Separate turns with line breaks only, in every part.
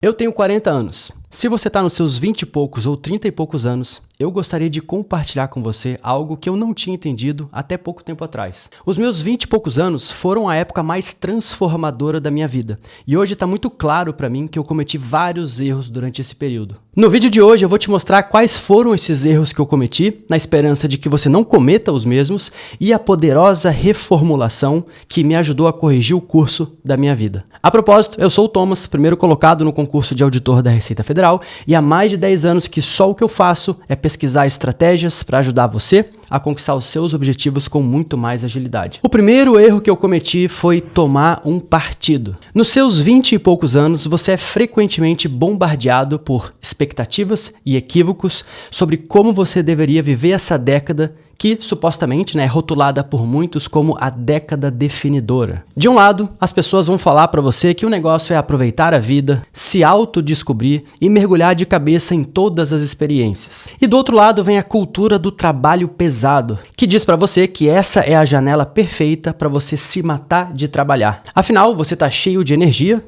Eu tenho 40 anos. Se você está nos seus 20 e poucos ou 30 e poucos anos, eu gostaria de compartilhar com você algo que eu não tinha entendido até pouco tempo atrás. Os meus 20 e poucos anos foram a época mais transformadora da minha vida. E hoje está muito claro para mim que eu cometi vários erros durante esse período. No vídeo de hoje eu vou te mostrar quais foram esses erros que eu cometi, na esperança de que você não cometa os mesmos, e a poderosa reformulação que me ajudou a corrigir o curso da minha vida. A propósito, eu sou o Thomas, primeiro colocado no concurso de auditor da Receita Federal, e há mais de 10 anos que só o que eu faço é pesquisar estratégias para ajudar você a conquistar os seus objetivos com muito mais agilidade. O primeiro erro que eu cometi foi tomar um partido. Nos seus 20 e poucos anos, você é frequentemente bombardeado por expectativas e equívocos sobre como você deveria viver essa década que, supostamente, é rotulada por muitos como a década definidora. De um lado, as pessoas vão falar para você que o negócio é aproveitar a vida, se autodescobrir e mergulhar de cabeça em todas as experiências. E do outro lado vem a cultura do trabalho pesado, que diz para você que essa é a janela perfeita para você se matar de trabalhar. Afinal, você está cheio de energia,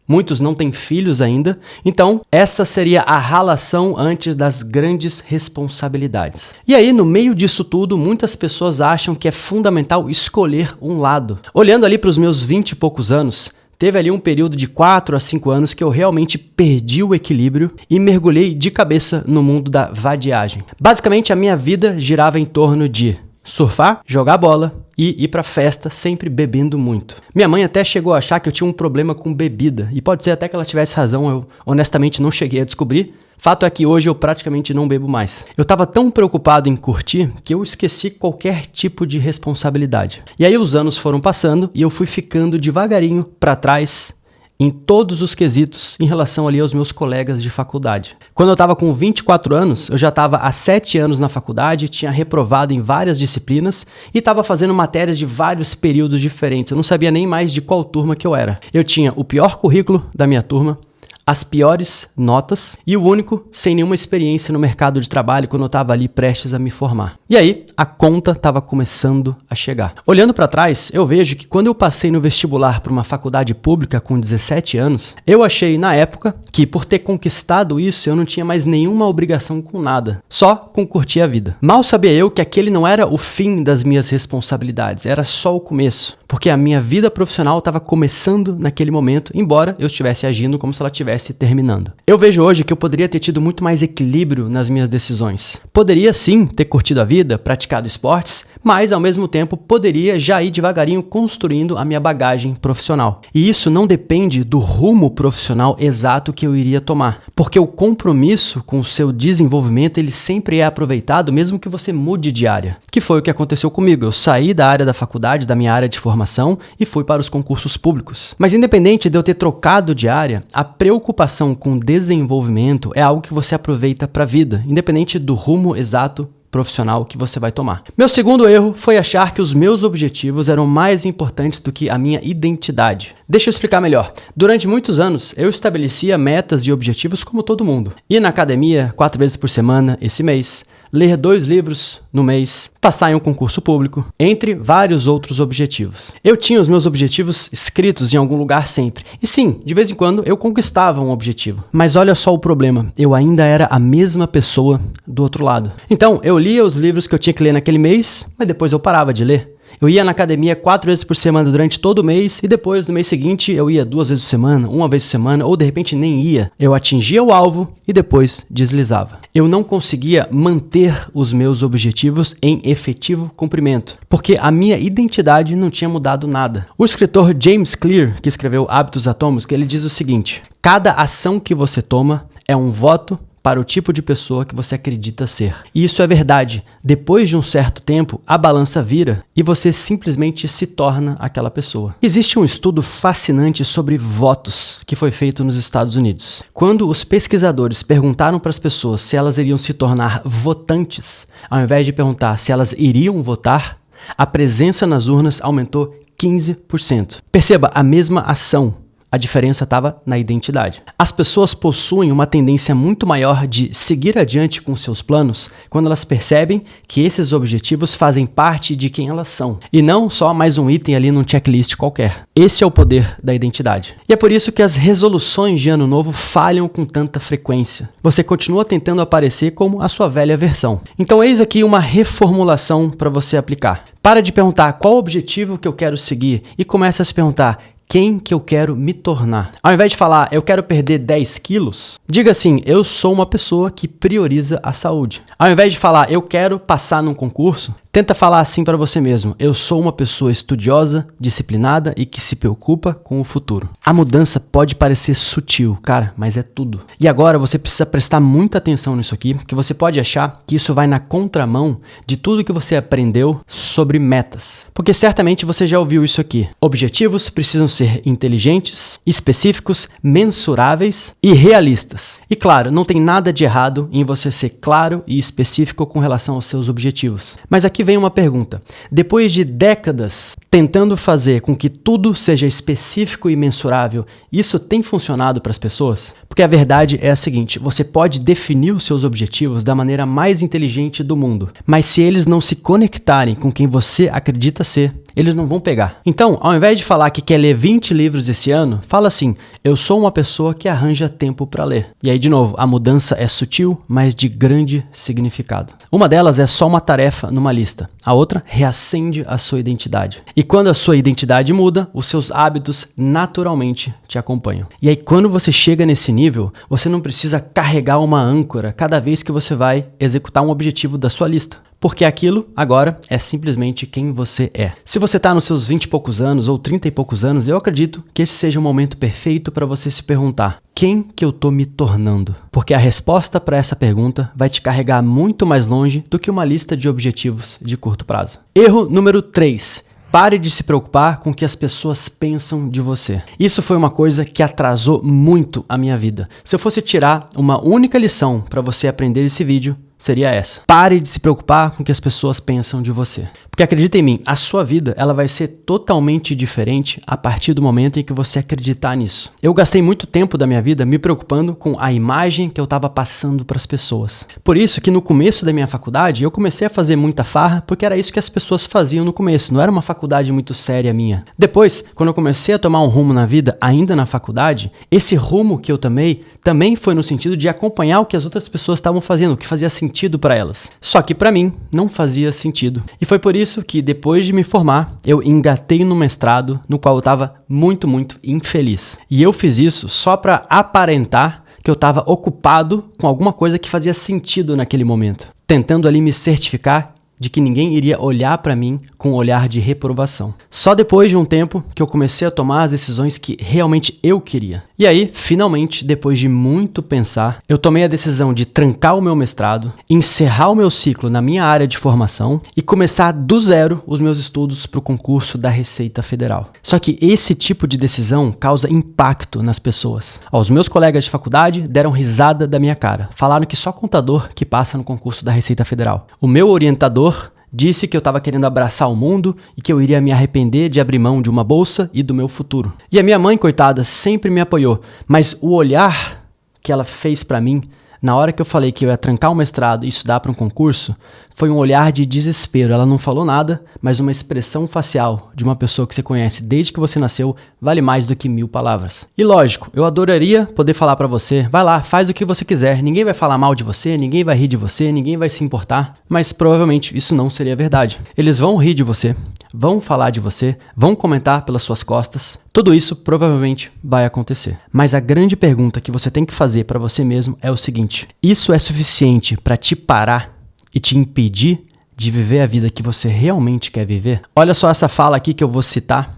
muitos não têm filhos ainda, então essa seria a ralação antes das grandes responsabilidades. E aí, no meio disso tudo, muitas pessoas acham que é fundamental escolher um lado. Olhando ali para os meus 20 e poucos anos, teve ali um período de 4 a 5 anos que eu realmente perdi o equilíbrio e mergulhei de cabeça no mundo da vadiagem. Basicamente, a minha vida girava em torno de surfar, jogar bola e ir pra festa, sempre bebendo muito. Minha mãe até chegou a achar que eu tinha um problema com bebida, e pode ser até que ela tivesse razão, eu honestamente não cheguei a descobrir. Fato é que hoje eu praticamente não bebo mais. Eu tava tão preocupado em curtir que eu esqueci qualquer tipo de responsabilidade. E aí os anos foram passando e eu fui ficando devagarinho pra trás em todos os quesitos em relação ali aos meus colegas de faculdade. Quando eu estava com 24 anos, eu já estava há 7 anos na faculdade, tinha reprovado em várias disciplinas e estava fazendo matérias de vários períodos diferentes. Eu não sabia nem mais de qual turma que eu era. Eu tinha o pior currículo da minha turma, as piores notas e o único sem nenhuma experiência no mercado de trabalho quando eu estava ali prestes a me formar. E aí, a conta estava começando a chegar. Olhando para trás, eu vejo que quando eu passei no vestibular para uma faculdade pública com 17 anos, eu achei na época que por ter conquistado isso eu não tinha mais nenhuma obrigação com nada, só com curtir a vida. Mal sabia eu que aquele não era o fim das minhas responsabilidades, era só o começo, porque a minha vida profissional estava começando naquele momento, embora eu estivesse agindo como se ela estivesse terminando. Eu vejo hoje que eu poderia ter tido muito mais equilíbrio nas minhas decisões. Poderia sim ter curtido a vida, praticado esportes, mas ao mesmo tempo poderia já ir devagarinho construindo a minha bagagem profissional. E isso não depende do rumo profissional exato que eu iria tomar, porque o compromisso com o seu desenvolvimento ele sempre é aproveitado mesmo que você mude de área, que foi o que aconteceu comigo. Eu saí da área da faculdade, da minha área de formação e fui para os concursos públicos. Mas independente de eu ter trocado de área, a preocupação com desenvolvimento é algo que você aproveita para a vida, independente do rumo exato profissional que você vai tomar. Meu segundo erro foi achar que os meus objetivos eram mais importantes do que a minha identidade. Deixa eu explicar melhor. Durante muitos anos, eu estabelecia metas e objetivos como todo mundo. Ir na academia 4 vezes por semana esse mês, ler 2 livros no mês, passar em um concurso público, entre vários outros objetivos. Eu tinha os meus objetivos escritos em algum lugar sempre. E sim, de vez em quando eu conquistava um objetivo. Mas olha só o problema, eu ainda era a mesma pessoa do outro lado. Então, eu lia os livros que eu tinha que ler naquele mês, mas depois eu parava de ler. Eu ia na academia 4 vezes por semana durante todo o mês e depois, no mês seguinte, eu ia 2 vezes por semana, 1 vez por semana ou de repente nem ia. Eu atingia o alvo e depois deslizava. Eu não conseguia manter os meus objetivos em efetivo cumprimento, porque a minha identidade não tinha mudado nada. O escritor James Clear, que escreveu Hábitos Atômicos, ele diz o seguinte: cada ação que você toma é um voto para o tipo de pessoa que você acredita ser. E isso é verdade. Depois de um certo tempo, a balança vira e você simplesmente se torna aquela pessoa. Existe um estudo fascinante sobre votos que foi feito nos Estados Unidos. Quando os pesquisadores perguntaram para as pessoas se elas iriam se tornar votantes, ao invés de perguntar se elas iriam votar, a presença nas urnas aumentou 15%. Perceba, a mesma ação, A diferença estava na identidade. As pessoas possuem uma tendência muito maior de seguir adiante com seus planos quando elas percebem que esses objetivos fazem parte de quem elas são, e não só mais um item ali num checklist qualquer. Esse é o poder da identidade. E é por isso que as resoluções de ano novo falham com tanta frequência. Você continua tentando aparecer como a sua velha versão. Então eis aqui uma reformulação para você aplicar. Para de perguntar qual objetivo que eu quero seguir e comece a se perguntar quem que eu quero me tornar. Ao invés de falar, eu quero perder 10 quilos, diga assim, eu sou uma pessoa que prioriza a saúde. Ao invés de falar, eu quero passar num concurso, tenta falar assim para você mesmo, eu sou uma pessoa estudiosa, disciplinada e que se preocupa com o futuro. A mudança pode parecer sutil, cara, mas é tudo. E agora você precisa prestar muita atenção nisso aqui, porque você pode achar que isso vai na contramão de tudo que você aprendeu sobre metas. Porque certamente você já ouviu isso aqui. Objetivos precisam ser inteligentes, específicos, mensuráveis e realistas. E claro, não tem nada de errado em você ser claro e específico com relação aos seus objetivos. Mas aqui vem uma pergunta. Depois de décadas tentando fazer com que tudo seja específico e mensurável, isso tem funcionado para as pessoas? Porque a verdade é a seguinte, você pode definir os seus objetivos da maneira mais inteligente do mundo, mas se eles não se conectarem com quem você acredita ser, eles não vão pegar. Então, ao invés de falar que quer ler 20 livros esse ano, fala assim, eu sou uma pessoa que arranja tempo para ler. E aí, de novo, a mudança é sutil, mas de grande significado. Uma delas é só uma tarefa numa lista. A outra reacende a sua identidade. E quando a sua identidade muda, os seus hábitos naturalmente te acompanham. E aí, quando você chega nesse nível, você não precisa carregar uma âncora cada vez que você vai executar um objetivo da sua lista. Porque aquilo, agora, é simplesmente quem você é. Se você está nos seus 20 e poucos anos ou 30 e poucos anos, eu acredito que esse seja o momento perfeito para você se perguntar, quem que eu tô me tornando? Porque a resposta para essa pergunta vai te carregar muito mais longe do que uma lista de objetivos de curto prazo. Erro número 3. Pare de se preocupar com o que as pessoas pensam de você. Isso foi uma coisa que atrasou muito a minha vida. Se eu fosse tirar uma única lição para você aprender esse vídeo, seria essa. Pare de se preocupar com o que as pessoas pensam de você. Porque acredita em mim, a sua vida ela vai ser totalmente diferente a partir do momento em que você acreditar nisso. Eu gastei muito tempo da minha vida me preocupando com a imagem que eu estava passando para as pessoas. Por isso que no começo da minha faculdade eu comecei a fazer muita farra porque era isso que as pessoas faziam no começo. Não era uma faculdade muito séria minha. Depois, quando eu comecei a tomar um rumo na vida ainda na faculdade, esse rumo que eu tomei também foi no sentido de acompanhar o que as outras pessoas estavam fazendo, o que fazia sentido para elas. Só que para mim não fazia sentido. E foi por isso que depois de me formar, eu engatei no mestrado no qual eu estava muito infeliz. E eu fiz isso só para aparentar que eu estava ocupado com alguma coisa que fazia sentido naquele momento, tentando ali me certificar de que ninguém iria olhar para mim com um olhar de reprovação. Só depois de um tempo que eu comecei a tomar as decisões que realmente eu queria. E aí, finalmente, depois de muito pensar, eu tomei a decisão de trancar o meu mestrado, encerrar o meu ciclo na minha área de formação e começar do zero os meus estudos para o concurso da Receita Federal. Só que esse tipo de decisão causa impacto nas pessoas. Os meus colegas de faculdade deram risada da minha cara. Falaram que só contador que passa no concurso da Receita Federal. O meu orientador disse que eu estava querendo abraçar o mundo e que eu iria me arrepender de abrir mão de uma bolsa e do meu futuro. E a minha mãe, coitada, sempre me apoiou, mas o olhar que ela fez para mim na hora que eu falei que eu ia trancar o mestrado e estudar para um concurso, foi um olhar de desespero. Ela não falou nada, mas uma expressão facial de uma pessoa que você conhece desde que você nasceu vale mais do que 1000 palavras. E lógico, eu adoraria poder falar para você, vai lá, faz o que você quiser, ninguém vai falar mal de você, ninguém vai rir de você, ninguém vai se importar, mas provavelmente isso não seria verdade. Eles vão rir de você, vão falar de você, vão comentar pelas suas costas, tudo isso provavelmente vai acontecer. Mas a grande pergunta que você tem que fazer para você mesmo é o seguinte: isso é suficiente para te parar e te impedir de viver a vida que você realmente quer viver? Olha só essa fala aqui que eu vou citar,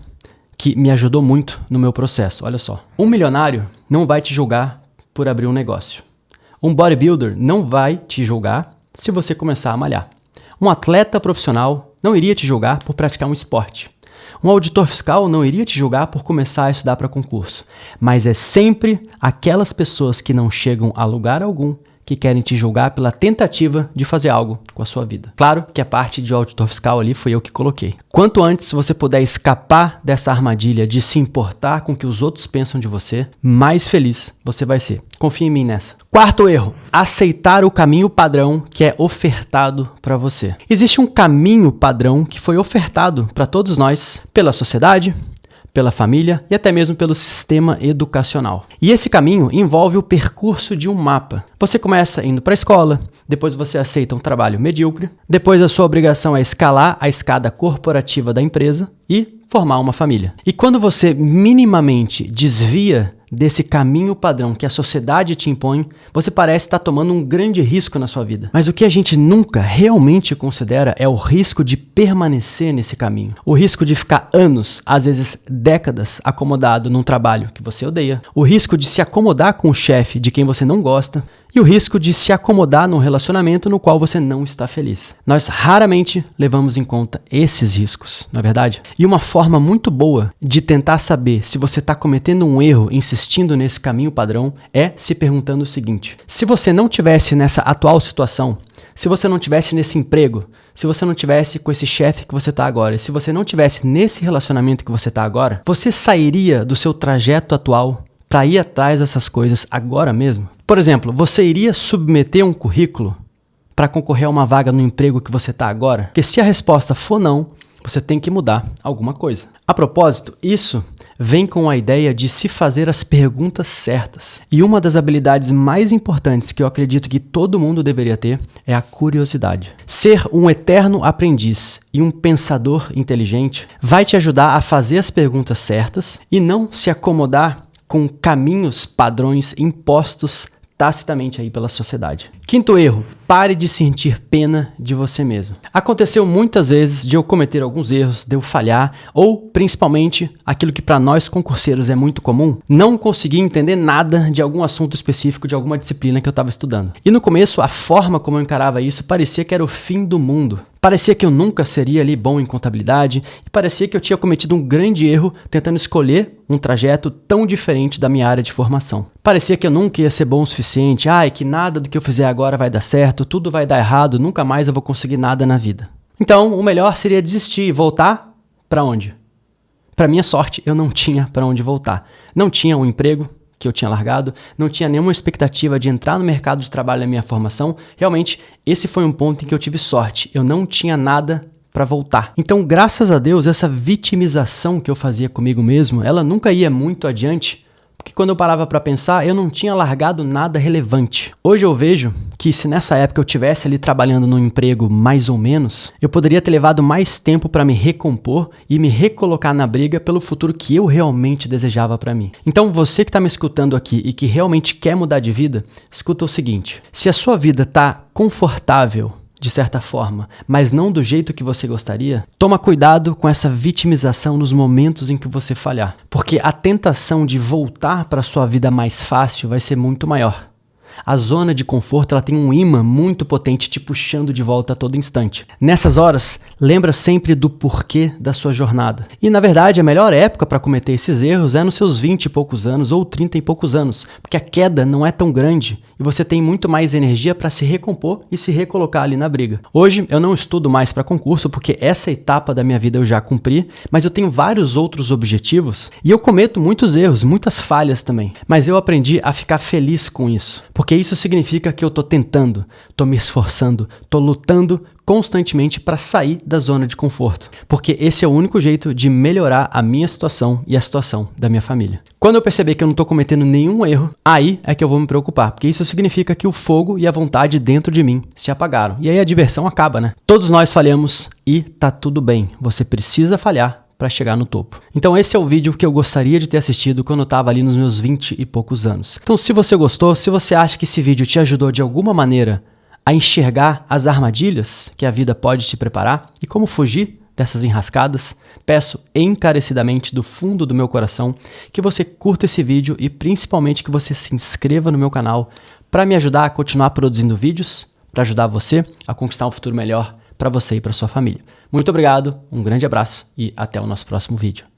que me ajudou muito no meu processo. Olha só. Um milionário não vai te julgar por abrir um negócio. Um bodybuilder não vai te julgar se você começar a malhar. Um atleta profissional não iria te julgar por praticar um esporte. Um auditor fiscal não iria te julgar por começar a estudar para concurso. Mas é sempre aquelas pessoas que não chegam a lugar algum que querem te julgar pela tentativa de fazer algo com a sua vida. Claro que a parte de auditor fiscal ali foi eu que coloquei. Quanto antes você puder escapar dessa armadilha de se importar com o que os outros pensam de você, mais feliz você vai ser. Confia em mim nessa. Quarto erro, aceitar o caminho padrão que é ofertado para você. Existe um caminho padrão que foi ofertado para todos nós pela sociedade, pela família e até mesmo pelo sistema educacional. E esse caminho envolve o percurso de um mapa. Você começa indo para a escola, depois você aceita um trabalho medíocre, depois a sua obrigação é escalar a escada corporativa da empresa e formar uma família. E quando você minimamente desvia desse caminho padrão que a sociedade te impõe, você parece estar tomando um grande risco na sua vida. Mas o que a gente nunca realmente considera é o risco de permanecer nesse caminho. O risco de ficar anos, às vezes décadas, acomodado num trabalho que você odeia. O risco de se acomodar com o chefe de quem você não gosta. E o risco de se acomodar num relacionamento no qual você não está feliz. Nós raramente levamos em conta esses riscos, não é verdade? E uma forma muito boa de tentar saber se você está cometendo um erro insistindo nesse caminho padrão é se perguntando o seguinte: se você não tivesse nessa atual situação, se você não tivesse nesse emprego, se você não tivesse com esse chefe que você está agora, se você não tivesse nesse relacionamento que você está agora, você sairia do seu trajeto atual para ir atrás dessas coisas agora mesmo? Por exemplo, você iria submeter um currículo para concorrer a uma vaga no emprego que você está agora? Porque se a resposta for não, você tem que mudar alguma coisa. A propósito, isso vem com a ideia de se fazer as perguntas certas. E uma das habilidades mais importantes que eu acredito que todo mundo deveria ter é a curiosidade. Ser um eterno aprendiz e um pensador inteligente vai te ajudar a fazer as perguntas certas e não se acomodar com caminhos padrões impostos tacitamente aí pela sociedade. Quinto erro, pare de sentir pena de você mesmo. Aconteceu muitas vezes de eu cometer alguns erros, de eu falhar, ou principalmente aquilo que para nós concurseiros é muito comum, não conseguir entender nada de algum assunto específico, de alguma disciplina que eu estava estudando. E no começo, a forma como eu encarava isso parecia que era o fim do mundo. Parecia que eu nunca seria ali bom em contabilidade e parecia que eu tinha cometido um grande erro tentando escolher um trajeto tão diferente da minha área de formação. Parecia que eu nunca ia ser bom o suficiente, que nada do que eu fizer agora vai dar certo, tudo vai dar errado, nunca mais eu vou conseguir nada na vida. Então, o melhor seria desistir e voltar para onde? Para minha sorte, eu não tinha para onde voltar. Não tinha um emprego que eu tinha largado, não tinha nenhuma expectativa de entrar no mercado de trabalho na minha formação. Realmente, esse foi um ponto em que eu tive sorte. Eu não tinha nada para voltar. Então, graças a Deus, essa vitimização que eu fazia comigo mesmo, ela nunca ia muito adiante, porque quando eu parava para pensar, eu não tinha largado nada relevante. Hoje eu vejo que se nessa época eu tivesse ali trabalhando num emprego mais ou menos, eu poderia ter levado mais tempo para me recompor e me recolocar na briga pelo futuro que eu realmente desejava para mim. Então você que está me escutando aqui e que realmente quer mudar de vida, escuta o seguinte: se a sua vida está confortável, de certa forma, mas não do jeito que você gostaria, toma cuidado com essa vitimização nos momentos em que você falhar, porque a tentação de voltar para a sua vida mais fácil vai ser muito maior. A zona de conforto ela tem um imã muito potente te puxando de volta a todo instante. Nessas horas, lembra sempre do porquê da sua jornada. E na verdade, a melhor época para cometer esses erros é nos seus 20 e poucos anos ou 30 e poucos anos, porque a queda não é tão grande e você tem muito mais energia para se recompor e se recolocar ali na briga. Hoje eu não estudo mais para concurso porque essa etapa da minha vida eu já cumpri, mas eu tenho vários outros objetivos e eu cometo muitos erros, muitas falhas também. Mas eu aprendi a ficar feliz com isso. Porque isso significa que eu tô tentando, tô me esforçando, tô lutando constantemente para sair da zona de conforto. Porque esse é o único jeito de melhorar a minha situação e a situação da minha família. Quando eu perceber que eu não tô cometendo nenhum erro, aí é que eu vou me preocupar. Porque isso significa que o fogo e a vontade dentro de mim se apagaram. E aí a diversão acaba, né? Todos nós falhamos e tá tudo bem. Você precisa falhar para chegar no topo. Então esse é o vídeo que eu gostaria de ter assistido quando eu estava ali nos meus 20 e poucos anos. Então se você gostou, se você acha que esse vídeo te ajudou de alguma maneira a enxergar as armadilhas que a vida pode te preparar e como fugir dessas enrascadas, peço encarecidamente do fundo do meu coração que você curta esse vídeo e principalmente que você se inscreva no meu canal para me ajudar a continuar produzindo vídeos, para ajudar você a conquistar um futuro melhor para você e para sua família. Muito obrigado, um grande abraço e até o nosso próximo vídeo.